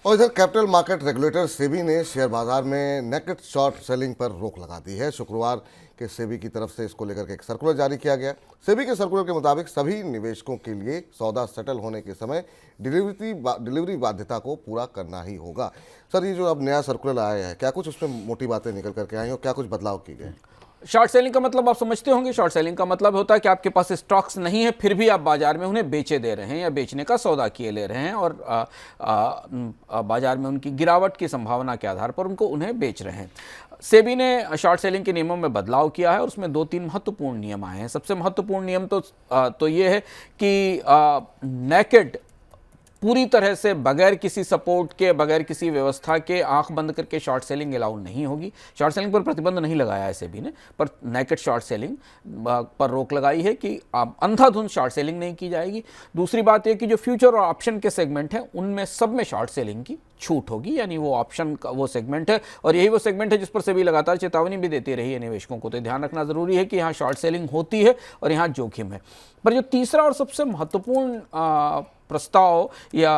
और इधर capital market regulator SEBI ने शेयर बाजार में नेकेड शॉर्ट सेलिंग पर रोक लगा दी है। शुक्रवार के सेबी की तरफ से इसको लेकर के एक सर्कुलर जारी किया गया। सेबी के सर्कुलर के मुताबिक सभी निवेशकों के लिए सौदा सेटल होने के समय डिलीवरी बाध्यता को पूरा करना ही होगा। सर, ये जो अब नया सर्कुलर आया है, क्या कुछ उसमें मोटी बातें निकल करके आई और क्या कुछ बदलाव किए गए? शॉर्ट सेलिंग का मतलब आप समझते होंगे। शॉर्ट सेलिंग का मतलब होता है कि आपके पास स्टॉक्स नहीं है, फिर भी आप बाजार में उन्हें बेचे दे रहे हैं या बेचने का सौदा किए ले रहे हैं और बाजार में उनकी गिरावट की संभावना के आधार पर उन्हें बेच रहे हैं। सेबी ने शॉर्ट सेलिंग के नियमों में बदलाव किया है और उसमें 2-3 महत्वपूर्ण नियम आए हैं। सबसे महत्वपूर्ण नियम तो ये है कि नेकेड पूरी तरह से बगैर किसी सपोर्ट के, बगैर किसी व्यवस्था के आंख बंद करके शॉर्ट सेलिंग अलाउ नहीं होगी। शॉर्ट सेलिंग पर प्रतिबंध नहीं लगाया है सेबी ने, पर नेकेड शॉर्ट सेलिंग पर रोक लगाई है कि अंधाधुंध शॉर्ट सेलिंग नहीं की जाएगी। दूसरी बात यह कि जो फ्यूचर और ऑप्शन के सेगमेंट हैं उनमें सब में शॉर्ट सेलिंग की छूट होगी, यानी वो ऑप्शन का वो सेगमेंट है और यही वो सेगमेंट है जिस पर सेबी लगातार चेतावनी भी देती रही है निवेशकों को। तो ध्यान रखना जरूरी है कि यहाँ शॉर्ट सेलिंग होती है और यहाँ जोखिम है। पर जो तीसरा और सबसे महत्वपूर्ण प्रस्ताव या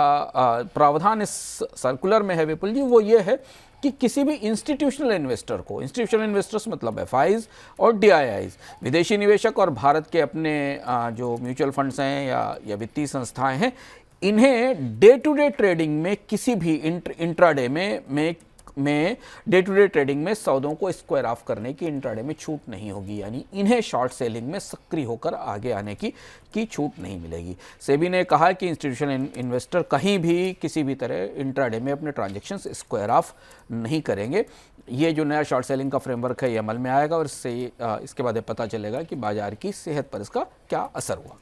प्रावधान इस सर्कुलर में है विपुल जी, वो ये है कि किसी भी इंस्टीट्यूशनल इन्वेस्टर को, इंस्टीट्यूशनल इन्वेस्टर्स मतलब एफआईज और डीआईआईज, विदेशी निवेशक और भारत के अपने जो म्यूचुअल फंड्स हैं या वित्तीय संस्थाएं हैं, इन्हें डे टू डे ट्रेडिंग में किसी भी इंट्राडे में डे टू डे ट्रेडिंग में सौदों को स्क्वायर ऑफ करने की इंट्राडे में छूट नहीं होगी, यानी इन्हें शॉर्ट सेलिंग में सक्रिय होकर आगे आने की छूट नहीं मिलेगी। सेबी ने कहा कि इंस्टीट्यूशनल इन्वेस्टर कहीं भी किसी भी तरह इंट्राडे में अपने ट्रांजैक्शंस स्क्वायर ऑफ नहीं करेंगे। ये जो नया शॉर्ट सेलिंग का फ्रेमवर्क है ये अमल में आएगा और इससे इसके बाद पता चलेगा कि बाजार की सेहत पर इसका क्या असर हुआ।